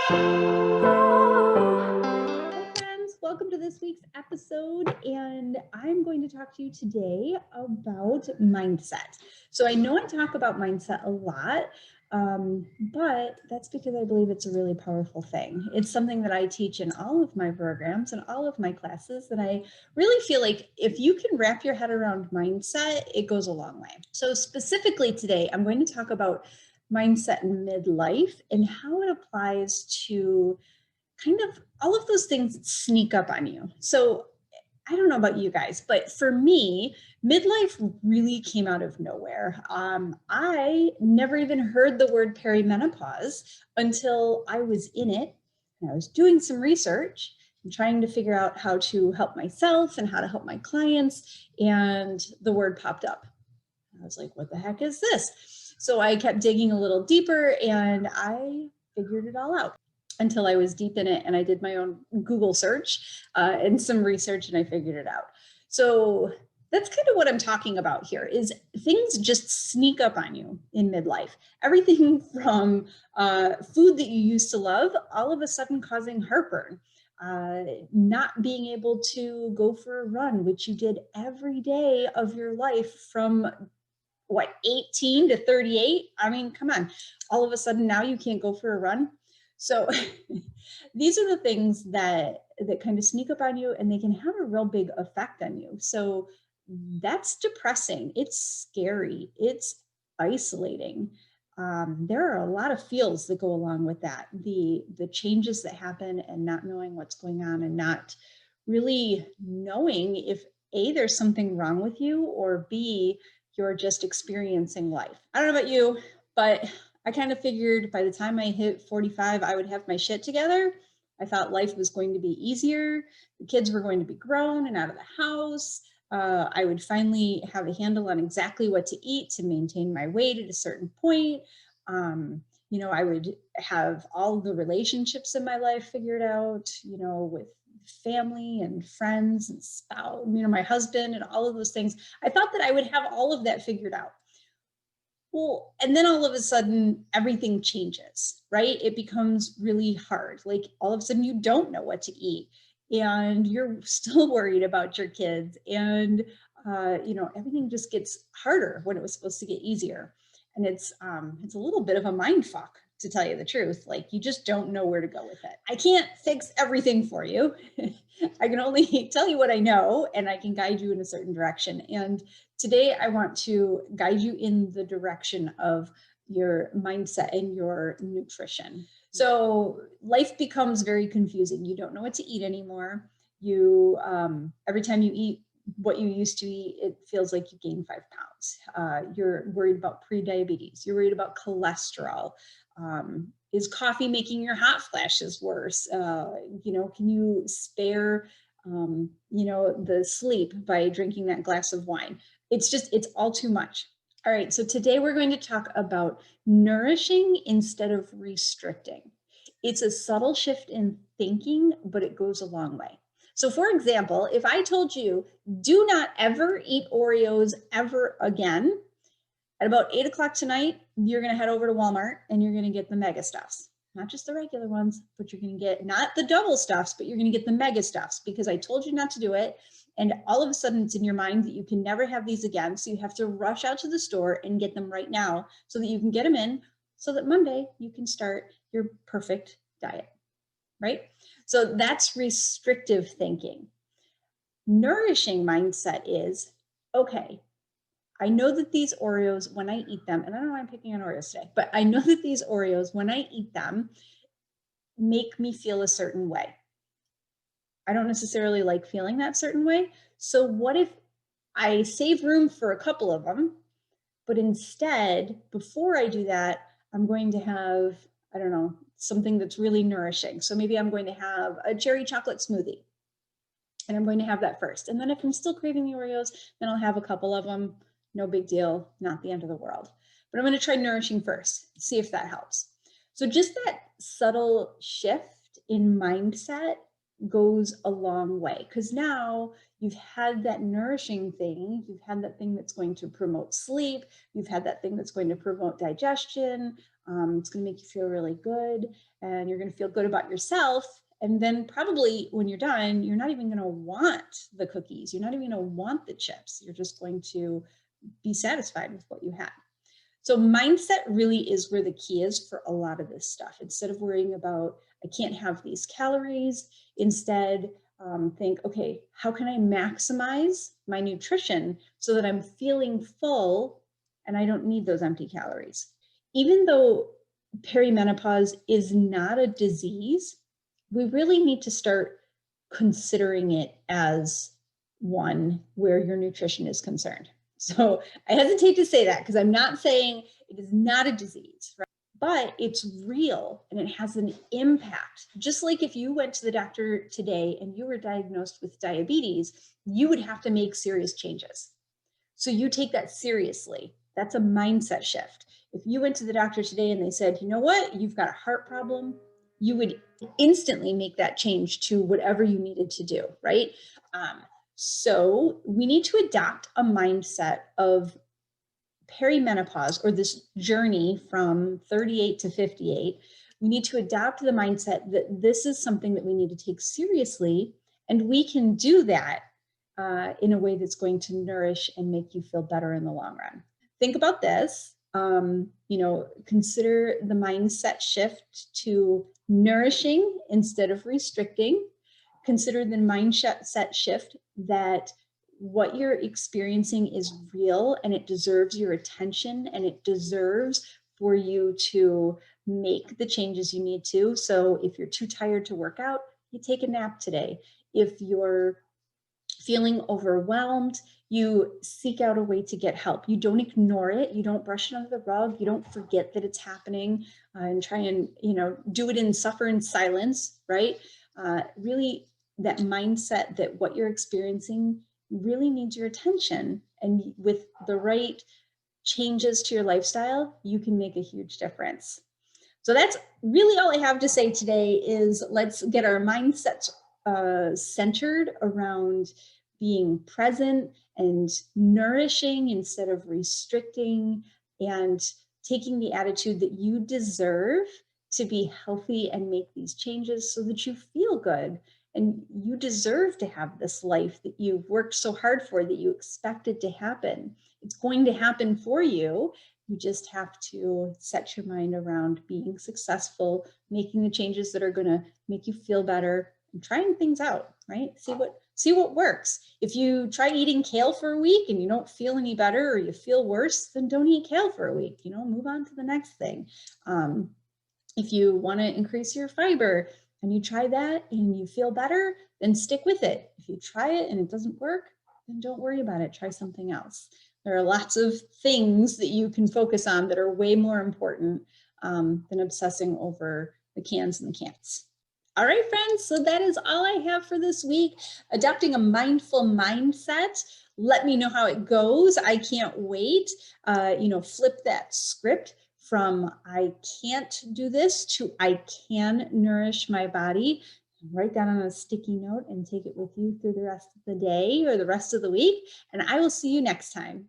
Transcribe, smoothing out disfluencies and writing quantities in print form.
Hi friends, welcome to this week's episode, and I'm going to talk to you today about mindset. So I know I talk about mindset a lot, but that's because I believe it's a really powerful thing. It's something that I teach in all of my programs and all of my classes, and I really feel like if you can wrap your head around mindset, it goes a long way. So specifically today, I'm going to talk about mindset in midlife and how it applies to kind of all of those things that sneak up on you. So I don't know about you guys, but for me, midlife really came out of nowhere. I never even heard the word perimenopause until I was in it and I was doing some research and trying to figure out how to help myself and how to help my clients. And the word popped up. I was like, what the heck is this? So I kept digging a little deeper and I figured it all out until I was deep in it, and I did my own Google search and some research, and I figured it out. So that's kind of what I'm talking about here is things just sneak up on you in midlife. Everything from food that you used to love, all of a sudden causing heartburn, not being able to go for a run, which you did every day of your life from 18 to 38. I mean, come on, all of a sudden now you can't go for a run. So these are the things that kind of sneak up on you, and they can have a real big effect on you. So that's depressing. It's scary. It's isolating. There are a lot of feels that go along with that. The changes that happen and not knowing what's going on and not really knowing if A, there's something wrong with you, or B, you're just experiencing life. I don't know about you, but I kind of figured by the time I hit 45, I would have my shit together. I thought life was going to be easier. The kids were going to be grown and out of the house. I would finally have a handle on exactly what to eat to maintain my weight at a certain point. I would have all the relationships in my life figured out, with family and friends and spouse, my husband and all of those things. I thought that I would have all of that figured out. Well, and then all of a sudden, everything changes, right? It becomes really hard. Like all of a sudden, you don't know what to eat, and you're still worried about your kids, and everything just gets harder when it was supposed to get easier. And it's a little bit of a mind fuck, to tell you the truth. Like you just don't know where to go with it. I can't fix everything for you. I can only tell you what I know, and I can guide you in a certain direction. And today, I want to guide you in the direction of your mindset and your nutrition. So life becomes very confusing. You don't know what to eat anymore. You every time you eat what you used to eat, it feels like you gain 5 pounds. You're worried about pre-diabetes. You're worried about cholesterol. Is coffee making your hot flashes worse? Can you spare the sleep by drinking that glass of wine? It's all too much. All right, so today we're going to talk about nourishing instead of restricting. It's a subtle shift in thinking, but it goes a long way. So for example, if I told you, do not ever eat Oreos ever again, at about 8 o'clock tonight, you're gonna head over to Walmart and you're gonna get the mega stuffs. Not just the regular ones, but you're gonna get not the double stuffs, but you're gonna get the mega stuffs because I told you not to do it. And all of a sudden it's in your mind that you can never have these again. So you have to rush out to the store and get them right now so that you can get them in so that Monday you can start your perfect diet, right? So that's restrictive thinking. Nourishing mindset is, okay, I know that these Oreos, when I eat them, and I don't know why I'm picking on Oreos today, but I know that these Oreos, when I eat them, make me feel a certain way. I don't necessarily like feeling that certain way. So what if I save room for a couple of them, but instead, before I do that, I'm going to have, I don't know, something that's really nourishing. So maybe I'm going to have a cherry chocolate smoothie. And I'm going to have that first. And then if I'm still craving the Oreos, then I'll have a couple of them. No big deal, not the end of the world. But I'm going to try nourishing first, see if that helps. So just that subtle shift in mindset goes a long way because now you've had that nourishing thing, you've had that thing that's going to promote sleep, you've had that thing that's going to promote digestion, It's going to make you feel really good, and you're going to feel good about yourself. And then probably when you're done, you're not even going to want the cookies. You're not even going to want the chips. You're just going to be satisfied with what you had. So mindset really is where the key is for a lot of this stuff. Instead of worrying about, I can't have these calories, instead think, okay, how can I maximize my nutrition so that I'm feeling full and I don't need those empty calories? Even though perimenopause is not a disease, we really need to start considering it as one where your nutrition is concerned. So I hesitate to say that because I'm not saying it is not a disease, right? But it's real and it has an impact. Just like if you went to the doctor today and you were diagnosed with diabetes, you would have to make serious changes. So you take that seriously. That's a mindset shift. If you went to the doctor today and they said, you know what, you've got a heart problem, you would instantly make that change to whatever you needed to do, right? So we need to adopt a mindset of perimenopause, or this journey from 38 to 58. We need to adopt the mindset that this is something that we need to take seriously, and we can do that in a way that's going to nourish and make you feel better in the long run. Think about this. Consider the mindset shift to nourishing instead of restricting. Consider the mindset shift that what you're experiencing is real and it deserves your attention, and it deserves for you to make the changes you need to. So if you're too tired to work out, you take a nap today. If you're feeling overwhelmed, you seek out a way to get help. You don't ignore it. You don't brush it under the rug. You don't forget that it's happening and try and, do it and suffer in silence, right? Really, that mindset that what you're experiencing really needs your attention. And with the right changes to your lifestyle, you can make a huge difference. So that's really all I have to say today is let's get our mindsets centered around being present and nourishing instead of restricting, and taking the attitude that you deserve to be healthy and make these changes so that you feel good. And you deserve to have this life that you've worked so hard for, that you expected to happen. It's going to happen for you. You just have to set your mind around being successful, making the changes that are going to make you feel better, and trying things out, right? See what works. If you try eating kale for a week and you don't feel any better, or you feel worse, then don't eat kale for a week. Move on to the next thing. If you want to increase your fiber and you try that and you feel better, then stick with it. If you try it and it doesn't work, then don't worry about it. Try something else. There are lots of things that you can focus on that are way more important than obsessing over the cans and the can'ts. All right, friends, so that is all I have for this week. Adopting a mindful mindset. Let me know how it goes. I can't wait. Flip that script from I can't do this to I can nourish my body. Write that on a sticky note and take it with you through the rest of the day or the rest of the week. And I will see you next time.